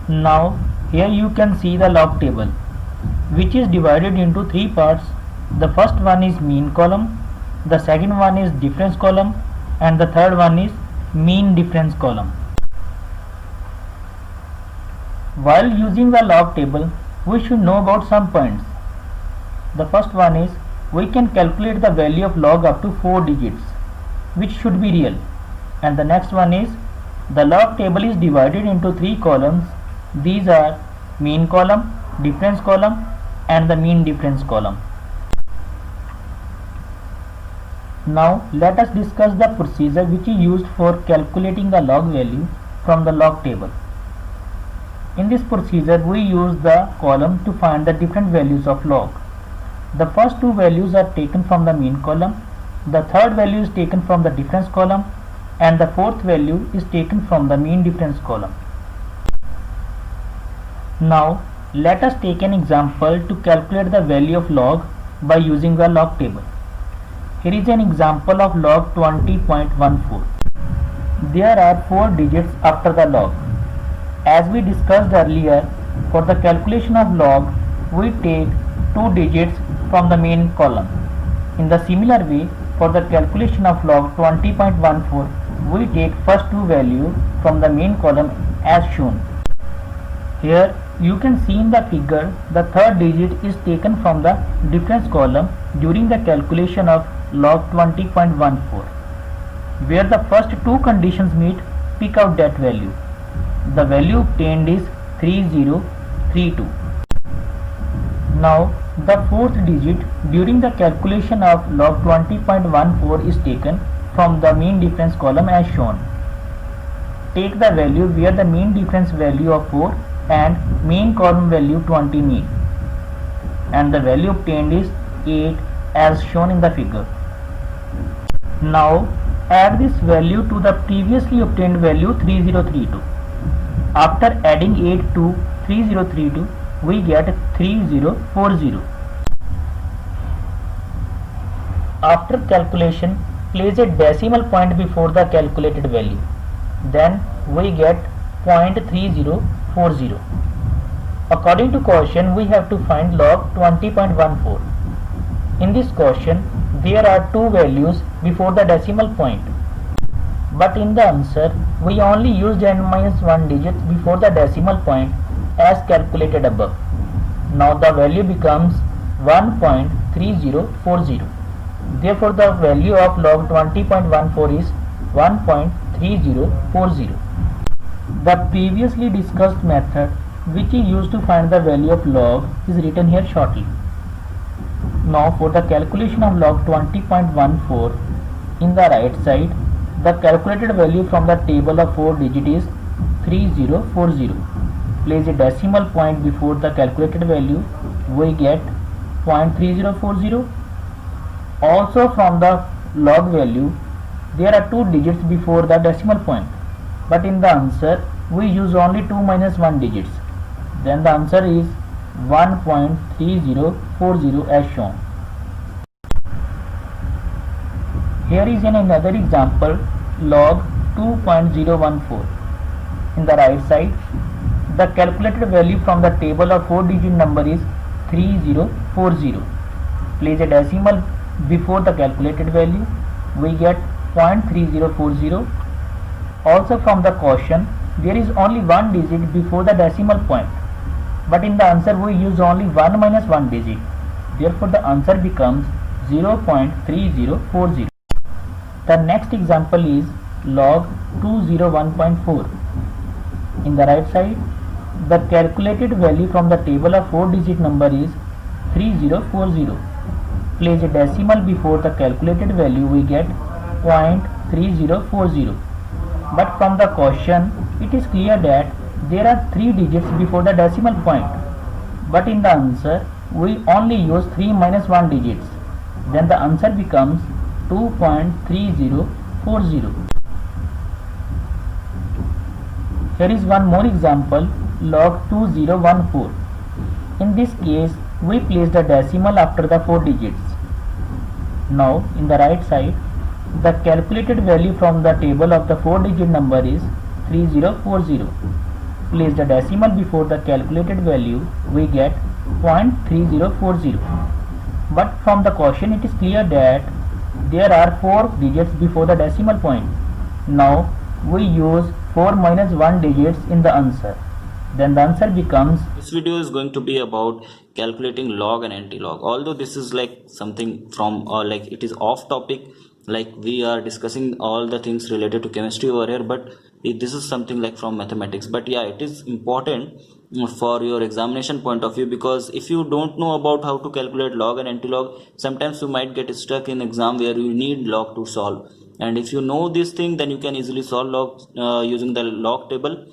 Now here you can see the log table, which is divided into three parts. The first one is mean column, the second one is difference column, and the third one is mean difference column. While using the log table, we should know about some points. The first one is we can calculate the value of log up to 4 digits, which should be real. And the next one is the log table is divided into three columns. These are mean column, difference column, and the mean difference column. Now let us discuss the procedure which is used for calculating the log value from the log table. In this procedure we use the column to find the different values of log. The first two values are taken from the mean column, the third value is taken from the difference column, and the fourth value is taken from the mean difference column. Now let us take an example to calculate the value of log by using the log table. Here is an example of log 20.14. There are 4 digits after the log. As we discussed earlier, for the calculation of log, we take 2 digits from the main column. In the similar way, for the calculation of log 20.14, we take first two values from the main column as shown. Here you can see in the figure the third digit is taken from the difference column during the calculation of log 20.14. Where the first two conditions meet, pick out that value. The value obtained is 3032. Now the fourth digit during the calculation of log 20.14 is taken from the mean difference column as shown. Take the value where the mean difference value of 4 and mean column value 20 meet, and the value obtained is 8 as shown in the figure. Now add this value to the previously obtained value 3032. After adding 8 to 3032, we get 3040. After calculation, place a decimal point before the calculated value. Then we get 0.3040. According to question, we have to find log 20.14. In this question, there are two values before the decimal point. But in the answer, we only used n-1 digit before the decimal point as calculated above. Now the value becomes 1.3040. Therefore the value of log 20.14 is 1.3040. The previously discussed method which is used to find the value of log is written here shortly. Now for the calculation of log 20.14, in the right side, the calculated value from the table of 4 digits is 3040. Place a decimal point before the calculated value, we get 0.3040. Also from the log value, there are two digits before the decimal point, but in the answer we use only 2 minus 1 digits. Then the answer is 1.3040 as shown. Here is another example, log 2.014. In the right side, the calculated value from the table of 4 digit number is 3040. Place a decimal before the calculated value, we get 0.3040. Also from the question, there is only one digit before the decimal point, but in the answer we use only 1 minus 1 digit. Therefore the answer becomes 0.3040. The next example is log 201.4. In the right side, the calculated value from the table of 4 digit number is 3040. Place a decimal before the calculated value, we get 0.3040. But from the question, it is clear that there are 3 digits before the decimal point, but in the answer we only use 3 minus 1 digits. Then the answer becomes 2.3040. Here is one more example, log 2014. In this case, we place the decimal after the 4 digits. Now, in the right side, the calculated value from the table of the 4 digit number is 3040. place the decimal before the calculated value, we get 0.3040. But from the question it is clear that there are 4 digits before the decimal point. Now we use 4 minus 1 digits in the answer. Then the answer becomes... This video is going to be about calculating log and anti-log. Although this is like something from like it is off topic, like we are discussing all the things related to chemistry over here, but this is something like from mathematics. But yeah, it is important for your examination point of view, because if you don't know about how to calculate log and anti-log, sometimes you might get stuck in exam where you need log to solve. And if you know this thing, then you can easily solve log using the log table.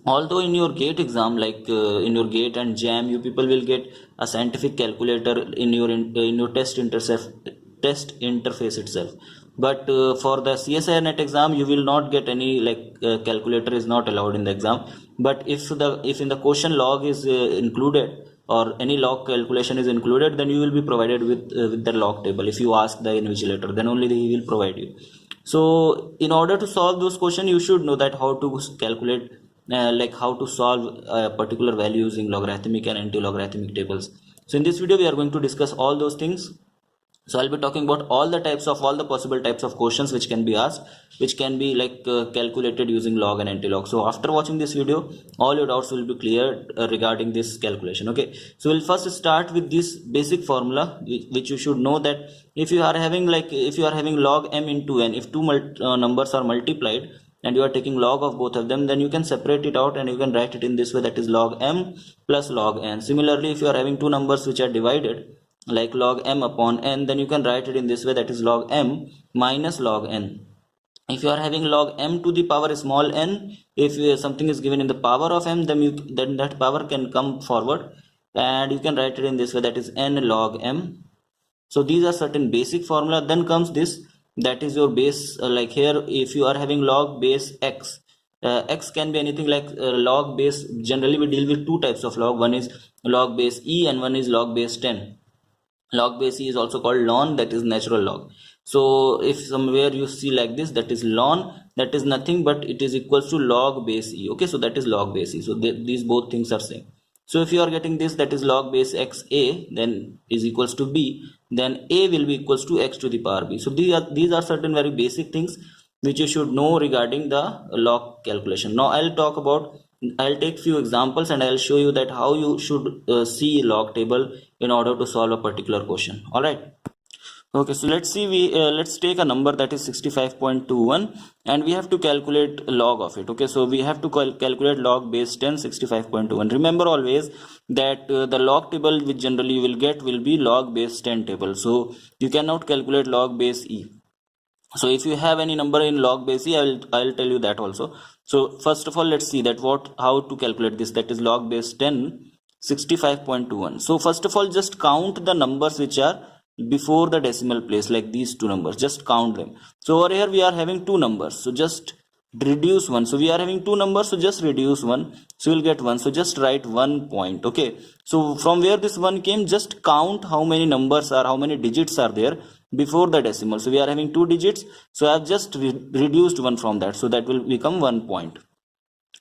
Although in your GATE exam, like in your GATE and JAM, you people will get a scientific calculator in your test interface itself. But for the CSIR NET exam, you will not get any calculator is not allowed in the exam. But if in the question log is included, or any log calculation is included, then you will be provided with the log table. If you ask the invigilator, then only he will provide you. So in order to solve those questions, you should know that how to calculate how to solve a particular value using logarithmic and anti-logarithmic tables. So in this video we are going to discuss all those things. So I'll be talking about all the possible types of questions which can be asked, which can be calculated using log and anti-log. So after watching this video, all your doubts will be cleared regarding this calculation. Okay, so we'll first start with this basic formula which you should know, that if you are having log m into n, if two numbers are multiplied and you are taking log of both of them, then you can separate it out and you can write it in this way, that is log m plus log n. Similarly, if you are having two numbers which are divided, like log m upon n, then you can write it in this way, that is log m minus log n. If you are having log m to the power small n, if something is given in the power of m, then that power can come forward and you can write it in this way, that is n log m. So these are certain basic formula. Then comes this, that is your base, like here if you are having log base x, x can be anything like log base. Generally we deal with two types of log, one is log base e and one is log base 10. Log base e is also called ln, that is natural log. So if somewhere you see like this, that is ln, that is nothing but it is equals to log base e. Okay, so that is log base e. So these both things are same. So if you are getting this, that is log base x a, then is equals to b, then a will be equals to x to the power b. So these are certain very basic things which you should know regarding the log calculation. Now I'll take few examples and I'll show you that how you should see log table in order to solve a particular question. All right. Okay, so let's see, let's take a number that is 65.21 and we have to calculate log of it. Okay, so we have to calculate log base 10 65.21. Remember always that the log table which generally you will get will be log base 10 table. So you cannot calculate log base e. So if you have any number in log base e, I'll tell you that also. So first of all, let's see that how to calculate this, that is log base 10 65.21. So first of all, just count the numbers which are before the decimal place, like these two numbers, just count them. So over here we are having two numbers, so just reduce one. So we are having two numbers, so just reduce one, so you'll get one. So just write 1 point. Okay, so from where this one came, just count how many numbers are, how many digits are there before the decimal. So we are having 2 digits, so I have just reduced one from that, so that will become 1 point.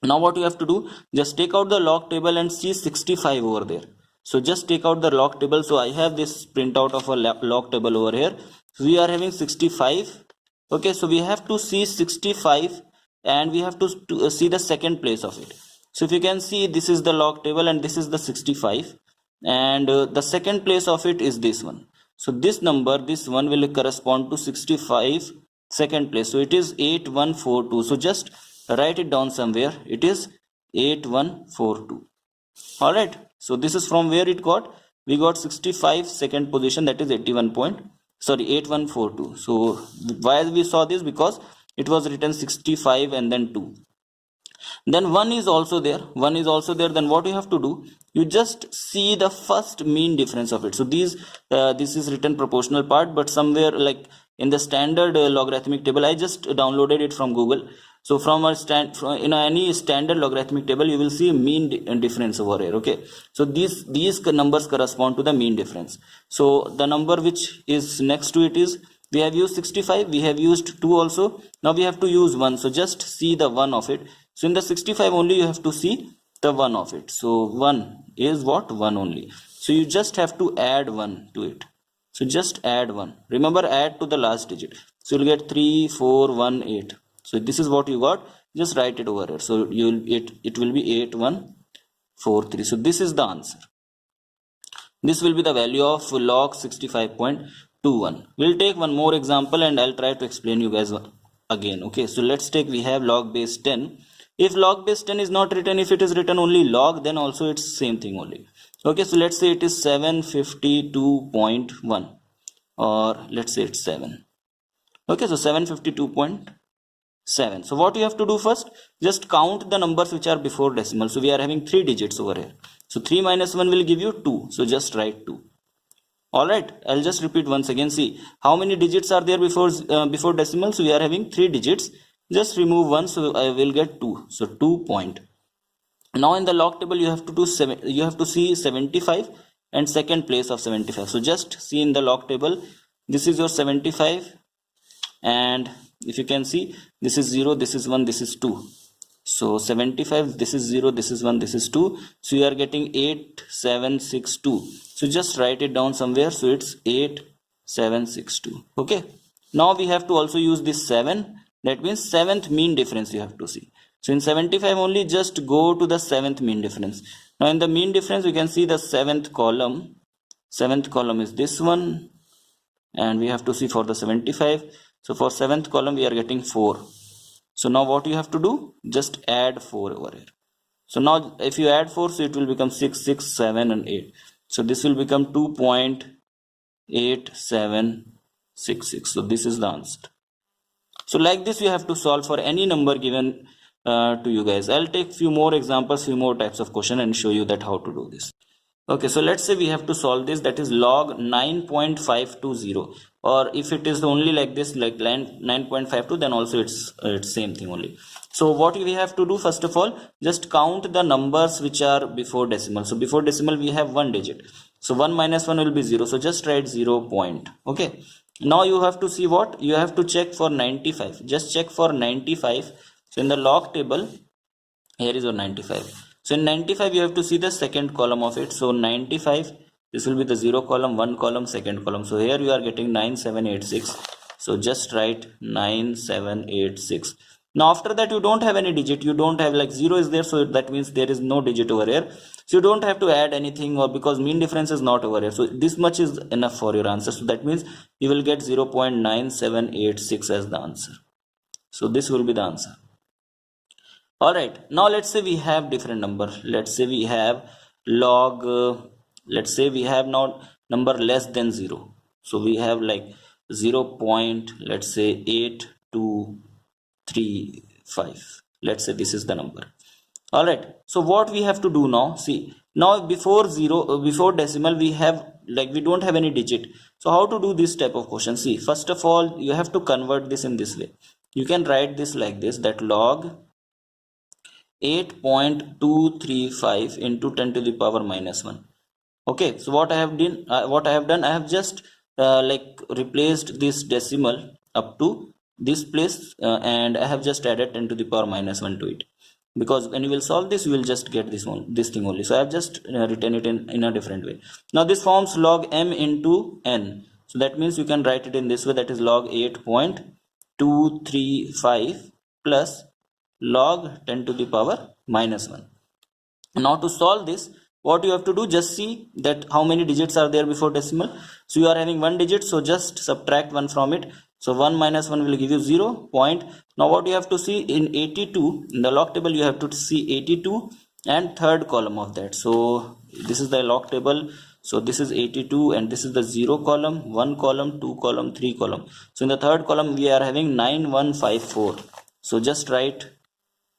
Now what you have to do, just take out the log table and see 65 over there. So just take out the log table. So I have this printout of a log table over here. So we are having 65. Okay, so we have to see 65 and we have to see the second place of it. So if you can see, this is the log table and this is the 65 and the second place of it is this one. So this number, this one will correspond to 65 second place. So it is 8142. So just write it down somewhere. It is 8142. All right. So this is from where it got. We got 65 second position, that is 8142. So why we saw this? Because it was written 65 and then 2. Then 1 is also there. 1 is also there. Then what you have to do? You just see the first mean difference of it. So this is written proportional part, but somewhere like in the standard logarithmic table, I just downloaded it from Google. So from any standard logarithmic table, you will see mean difference over here. Okay, so these numbers correspond to the mean difference. So the number which is next to it is, we have used 65, we have used 2 also. Now we have to use 1. So just see the 1 of it. So in the 65 only you have to see the 1 of it. So 1 is what? 1 only. So you just have to add 1 to it. So just add 1. Remember, add to the last digit. So you'll get 3, 4, 1, 8. So this is what you got. Just write it over here. So it will be 8, 1, 4, 3. So this is the answer. This will be the value of log 65.21. We'll take one more example and I'll try to explain you guys again. Okay, so let's take, we have log base 10. If log base 10 is not written, if it is written only log, then also it's same thing only. Okay, so let's say it is 752.1, or let's say it's 7. Okay, so 752.7. So what you have to do first, just count the numbers which are before decimal. So we are having 3 digits over here. So 3 minus 1 will give you 2. So just write 2. Alright, I'll just repeat once again. See, how many digits are there before decimal? So we are having 3 digits. Just remove 1, so I will get 2. So 2 point. Now in the log table you have to do you have to see 75 and second place of 75. So just see in the log table, this is your 75, and if you can see, this is 0, this is 1, this is 2. So 75, this is 0, this is 1, this is 2. So you are getting 8762. So just write it down somewhere. So it's 8762. Okay. Now we have to also use this 7. That means 7th mean difference you have to see. So in 75 only, just go to the 7th mean difference. Now in the mean difference, you can see the 7th column. 7th column is this one. And we have to see for the 75. So for 7th column, we are getting 4. So now what you have to do? Just add 4 over here. So now if you add 4, so it will become 6, 6, 7 and 8. So this will become 2.8766. So this is the answer. So like this you have to solve for any number given to you guys. I'll take few more examples, few more types of question and show you that how to do this. Okay, so let's say we have to solve this, that is log 9.520, or if it is only like this, like 9.52, then also it's same thing only. So what we have to do, first of all, just count the numbers which are before decimal. So before decimal we have 1 digit. So 1 minus 1 will be 0. So just write 0 point. Okay. Now you have to see what? You have to check for 95. Just check for 95. So in the log table, here is your 95. So in 95, you have to see the second column of it. So 95, this will be the 0 column, 1 column, second column. So here you are getting 9786. So just write 9786. Now after that, you don't have any digit. You don't have, like 0 is there. So that means there is no digit over here. So you don't have to add anything, or because mean difference is not over here. So this much is enough for your answer. So that means you will get 0.9786 as the answer. So this will be the answer. Alright, now let's say we have different number. Let's say we have log, let's say we have now number less than 0. So we have like 0. Let's say 8235. Let's say this is the number. Alright, so what we have to do now, see, now before decimal we have, like, we don't have any digit. So how to do this type of question? See, first of all, you have to convert this in this way. You can write this like this, that log 8.235 into 10 to the power minus 1. Okay, so what I have done, I have just like replaced this decimal up to this place, and I have just added 10 to the power minus 1 to it, because when you will solve this, you will just get this thing only. So I have just written it in a different way. Now this forms log m into n. So that means you can write it in this way, that is log 8.235 plus log 10 to the power minus 1. Now to solve this, what you have to do, just see that how many digits are there before decimal. So you are having 1 digit, so just subtract 1 from it. So 1 minus 1 will give you 0 point. Now what you have to see in 82, in the log table you have to see 82 and third column of that. So this is the log table. So this is 82 and this is the 0 column, 1 column, 2 column, 3 column. So in the third column we are having 9154. So just write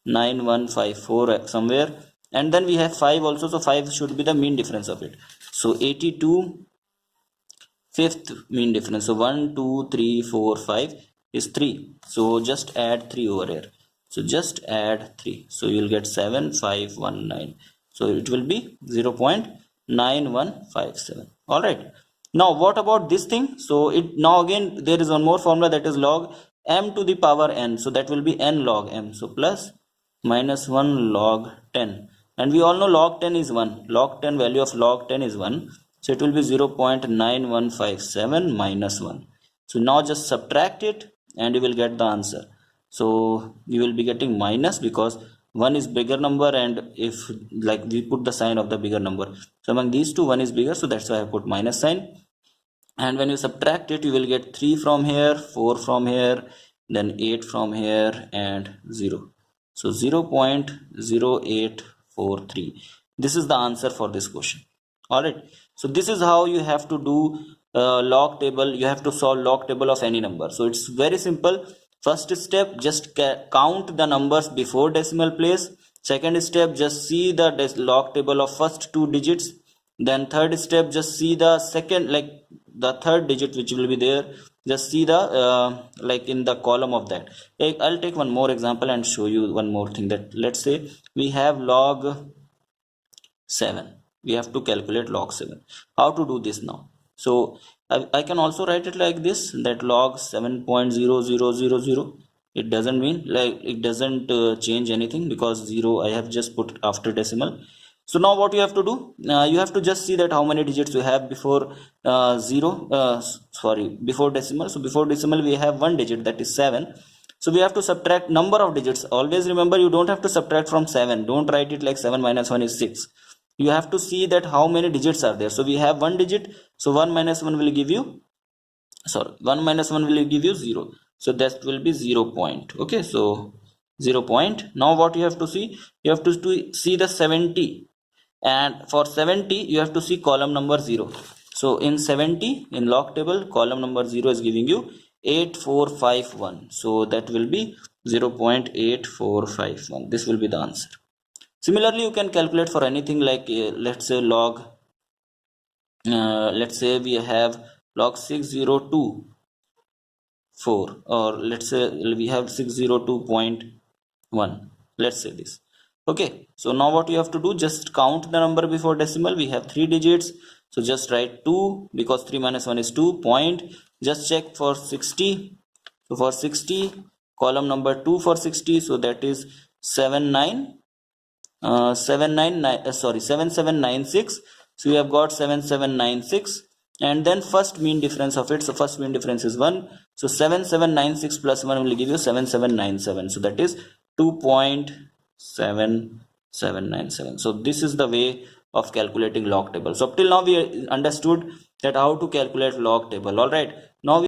9154 somewhere, and then we have 5 also. So 5 should be the mean difference of it. So 82 fifth mean difference. So 1 2 3 4 5 is 3. So just add 3 over here. So just add 3. So you will get 7519. So it will be 0.9157. All right. Now what about this thing? So now again there is one more formula, that is log m to the power n. So that will be n log m. So plus minus 1 log 10, and we all know log 10 is 1. Log 10, value of log 10 is 1, so it will be 0.9157 minus 1. So now just subtract it and you will get the answer. So you will be getting minus because 1 is bigger number, and if like we put the sign of the bigger number, so among these two 1 is bigger, so that's why I put minus sign. And when you subtract it, you will get 3 from here, 4 from here, then 8 from here, and 0. So 0.0843. This is the answer for this question. Alright, so this is how you have to do log table. You have to solve log table of any number. So it's very simple. First step, just count the numbers before decimal place. Second step, just see the log table of first two digits. Then third step, just see the second, like the third digit which will be there, just see the like in the column of that. I'll take one more example and show you one more thing. That let's say we have log 7, we have to calculate log 7. How to do this now? So I can also write it like this, that log 7.0000. It doesn't mean, like, it doesn't change anything because 0 I have just put after decimal. So now what you have to do, you have to just see that how many digits we have before before decimal. So before decimal we have one digit, that is 7. So we have to subtract number of digits. Always remember, you don't have to subtract from 7. Don't write it like 7 minus 1 is 6. You have to see that how many digits are there. So we have one digit, so 1 minus 1 will give you 0. So that will be 0 point. Okay, so 0 point. Now what you have to see, you have to see the 70, and for 70 you have to see column number 0. So in 70, in log table, column number 0 is giving you 8451. So that will be 0.8451. This will be the answer. Similarly, you can calculate for anything like let's say log, let's say we have log 6024, or let's say we have 602.1. Let's say this. Okay, so now what you have to do, just count the number before decimal. We have 3 digits, so just write 2 because 3 minus 1 is 2. Point, just check for 60. So for 60, column number 2 for 60, so that is 7796. So we have got 7796, and then first mean difference of it. So first mean difference is 1. So 7796 plus 1 will give you 7797. So that is 2.7797. So this is the way of calculating log table. So up till now we understood that how to calculate log table. All right.